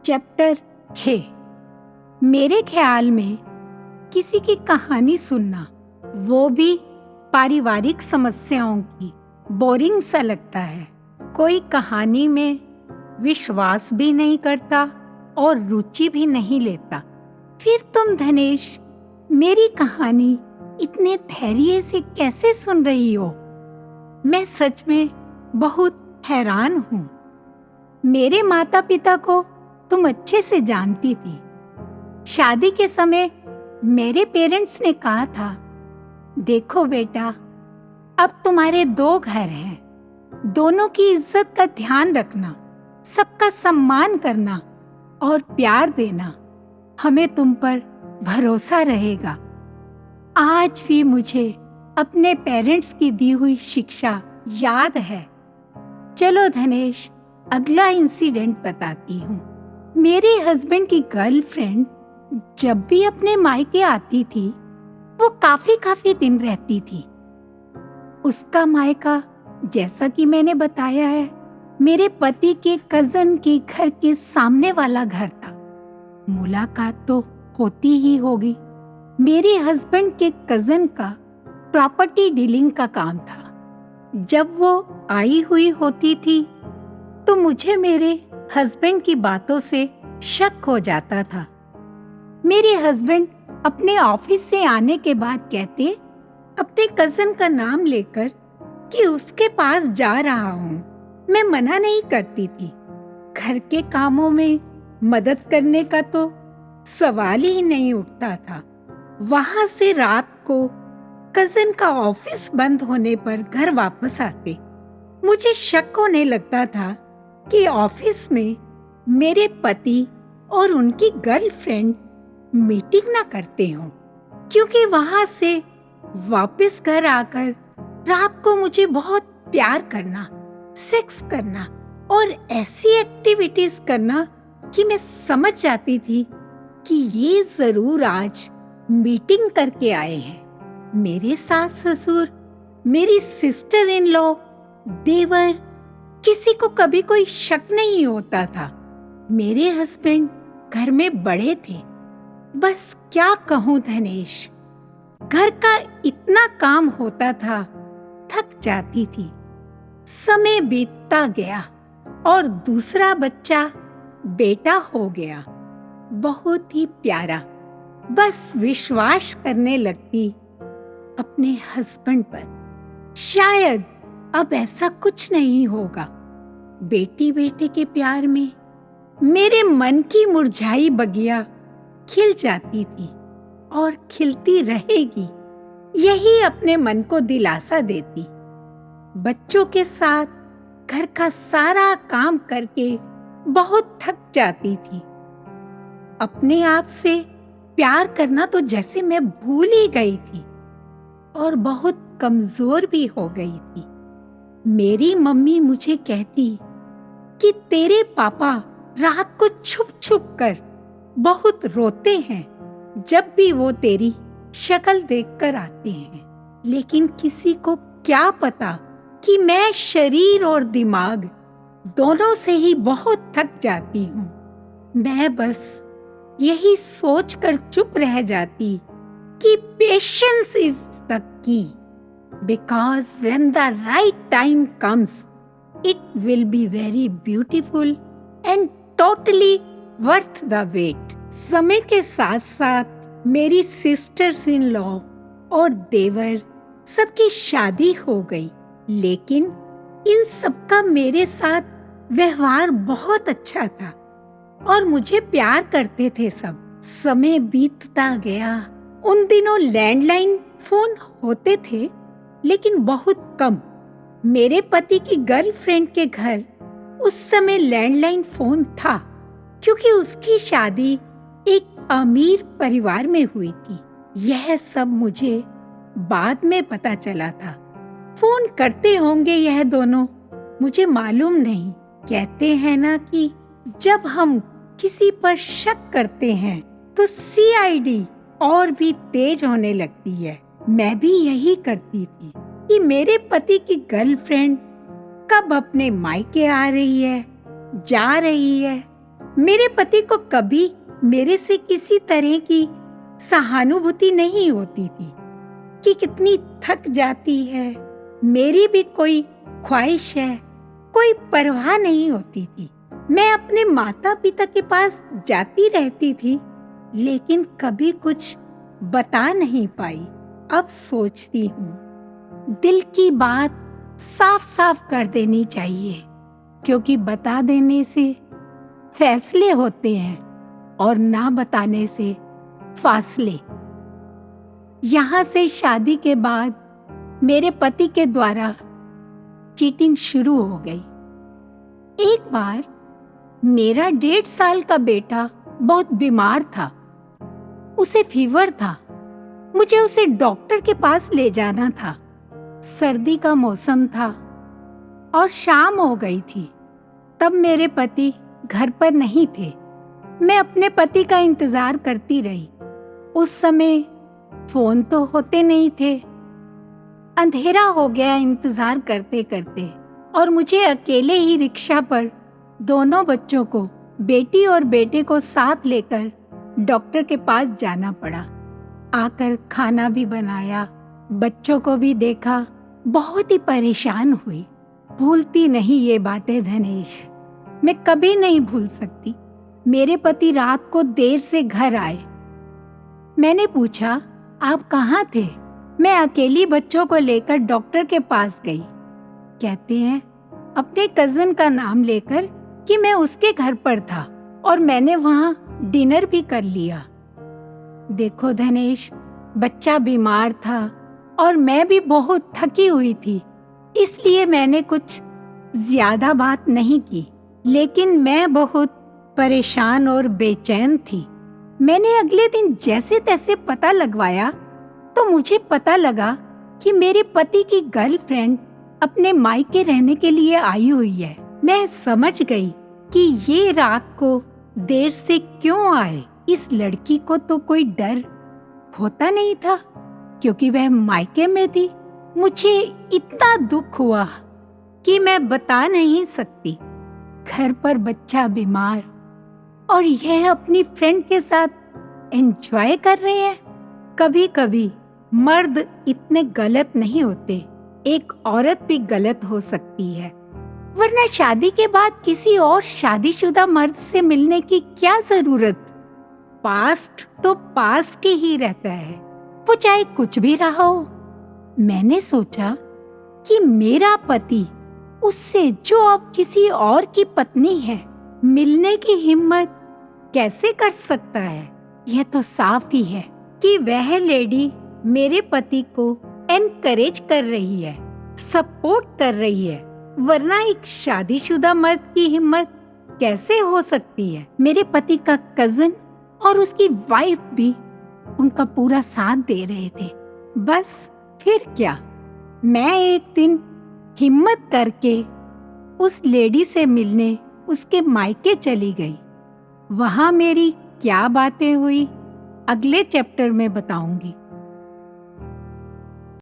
Chapter 6। मेरे ख्याल में किसी की कहानी सुनना, वो भी पारिवारिक समस्याओं की, बोरिंग सा लगता है। कोई कहानी में विश्वास भी नहीं करता और रुचि भी नहीं लेता। फिर तुम धनेश मेरी कहानी इतने धैर्य से कैसे सुन रही हो? मैं सच में बहुत हैरान हूँ। मेरे माता पिता को तुम अच्छे से जानती थी। शादी के समय मेरे पेरेंट्स ने कहा था, देखो बेटा, अब तुम्हारे 2 घर हैं, दोनों की इज्जत का ध्यान रखना, सबका सम्मान करना और प्यार देना, हमें तुम पर भरोसा रहेगा। आज भी मुझे अपने पेरेंट्स की दी हुई शिक्षा याद है। चलो धनेश, अगला इंसिडेंट बताती हूँ। मेरे हस्बैंड की गर्लफ्रेंड जब भी अपने मायके आती थी, वो काफी दिन रहती थी। उसका मायका, जैसा कि मैंने बताया है, मेरे पति के कजन के घर के सामने वाला घर था। मुलाकात तो होती ही होगी। मेरे हस्बैंड के कजन का प्रॉपर्टी डीलिंग का काम था। जब वो आई हुई होती थी तो मुझे मेरे हस्बैंड की बातों से शक हो जाता था। मेरे हस्बैंड अपने ऑफिस से आने के बाद कहते, अपने कजन का नाम लेकर, कि उसके पास जा रहा हूँ। मैं मना नहीं करती थी। घर के कामों में मदद करने का तो सवाल ही नहीं उठता था। वहां से रात को कजन का ऑफिस बंद होने पर घर वापस आते। मुझे शक होने लगता था कि ऑफिस में मेरे पति और उनकी गर्लफ्रेंड मीटिंग ना करते हों, क्योंकि वहां से वापस घर आकर रात को मुझे बहुत प्यार करना, सेक्स करना और ऐसी एक्टिविटीज करना कि मैं समझ जाती थी कि ये जरूर आज मीटिंग करके आए हैं। मेरे सास ससुर, मेरी सिस्टर इन लॉ, देवर, किसी को कभी कोई शक नहीं होता था। मेरे हस्बैंड घर में बड़े थे। बस क्या कहूँ धनेश, घर का इतना काम होता था, थक जाती थी। समय बीतता गया और दूसरा बच्चा बेटा हो गया, बहुत ही प्यारा। बस विश्वास करने लगती अपने हस्बैंड पर, शायद अब ऐसा कुछ नहीं होगा। बेटी बेटे के प्यार में मेरे मन की मुरझाई बगिया खिल जाती थी और खिलती रहेगी, यही अपने मन को दिलासा देती। बच्चों के साथ घर का सारा काम करके बहुत थक जाती थी। अपने आप से प्यार करना तो जैसे मैं भूल ही गई थी और बहुत कमजोर भी हो गई थी। मेरी मम्मी मुझे कहती कि तेरे पापा रात को छुप छुप कर बहुत रोते हैं जब भी वो तेरी शक्ल देखकर आते हैं। लेकिन किसी को क्या पता कि मैं शरीर और दिमाग दोनों से ही बहुत थक जाती हूँ। मैं बस यही सोचकर चुप रह जाती कि patience is the key, because when the right time comes, it will be very beautiful and totally worth the wait. समय के साथ साथ मेरी सिस्टर्स इन लॉ और देवर सबकी शादी हो गई, लेकिन इन सबका मेरे साथ व्यवहार बहुत अच्छा था और मुझे प्यार करते थे सब। समय बीतता गया। उन दिनों लैंडलाइन फोन होते थे, लेकिन बहुत कम। मेरे पति की गर्लफ्रेंड के घर उस समय लैंडलाइन फोन था, क्योंकि उसकी शादी एक अमीर परिवार में हुई थी। यह सब मुझे बाद में पता चला था। फोन करते होंगे यह दोनों, मुझे मालूम नहीं। कहते हैं ना कि जब हम किसी पर शक करते हैं तो सीआईडी और भी तेज होने लगती है। मैं भी यही करती थी कि मेरे पति की गर्लफ्रेंड कब अपने मायके आ रही है, जा रही है, मेरे पति को कभी मेरे से किसी तरह की सहानुभूति नहीं होती थी कि कितनी थक जाती है, मेरी भी कोई ख्वाहिश है, कोई परवाह नहीं होती थी। मैं अपने माता पिता के पास जाती रहती थी, लेकिन कभी कुछ बता नहीं पाई। अब सोचती हूँ दिल की बात साफ साफ कर देनी चाहिए, क्योंकि बता देने से फैसले होते हैं और ना बताने से फासले। यहाँ से शादी के बाद मेरे पति के द्वारा चीटिंग शुरू हो गई। एक बार मेरा 1.5 साल का बेटा बहुत बीमार था, उसे फीवर था। मुझे उसे डॉक्टर के पास ले जाना था। सर्दी का मौसम था और शाम हो गई थी। तब मेरे पति घर पर नहीं थे। मैं अपने पति का इंतजार करती रही। उस समय फोन तो होते नहीं थे। अंधेरा हो गया इंतजार करते करते, और मुझे अकेले ही रिक्शा पर दोनों बच्चों को, बेटी और बेटे को साथ लेकर डॉक्टर के पास जाना पड़ा। आकर खाना भी बनाया, बच्चों को भी देखा। बहुत ही परेशान हुई। भूलती नहीं ये बातें धनेश, मैं कभी नहीं भूल सकती। मेरे पति रात को देर से घर आए। मैंने पूछा, आप कहाँ थे? मैं अकेली बच्चों को लेकर डॉक्टर के पास गई। कहते हैं अपने कजन का नाम लेकर कि मैं उसके घर पर था और मैंने वहाँ डिनर भी कर लिया। देखो धनेश, बच्चा बीमार था और मैं भी बहुत थकी हुई थी, इसलिए मैंने कुछ ज्यादा बात नहीं की। लेकिन मैं बहुत परेशान और बेचैन थी। मैंने अगले दिन जैसे तैसे पता लगवाया तो मुझे पता लगा कि मेरे पति की गर्लफ्रेंड अपने मायके रहने के लिए आई हुई है। मैं समझ गई कि ये रात को देर से क्यों आए। इस लड़की को तो कोई डर होता नहीं था, क्योंकि वह मायके में थी। मुझे इतना दुख हुआ कि मैं बता नहीं सकती। घर पर बच्चा बीमार और यह अपनी फ्रेंड के साथ एंजॉय कर रहे हैं। कभी कभी मर्द इतने गलत नहीं होते, एक औरत भी गलत हो सकती है। वरना शादी के बाद किसी और शादीशुदा मर्द से मिलने की क्या जरूरत। पास्ट तो पास्ट ही रहता है, वो चाहे कुछ भी रहा हो। मैंने सोचा कि मेरा पति उससे, जो अब किसी और की पत्नी है, मिलने की हिम्मत कैसे कर सकता है। यह तो साफ ही है कि वह लेडी मेरे पति को एनकरेज कर रही है, सपोर्ट कर रही है। वरना एक शादीशुदा मर्द की हिम्मत कैसे हो सकती है। मेरे पति का कजन और उसकी वाइफ भी उनका पूरा साथ दे रहे थे। बस फिर क्या, मैं एक दिन हिम्मत करके उस लेडी से मिलने उसके मायके चली गई। वहां मेरी क्या बातें हुई अगले चैप्टर में बताऊंगी।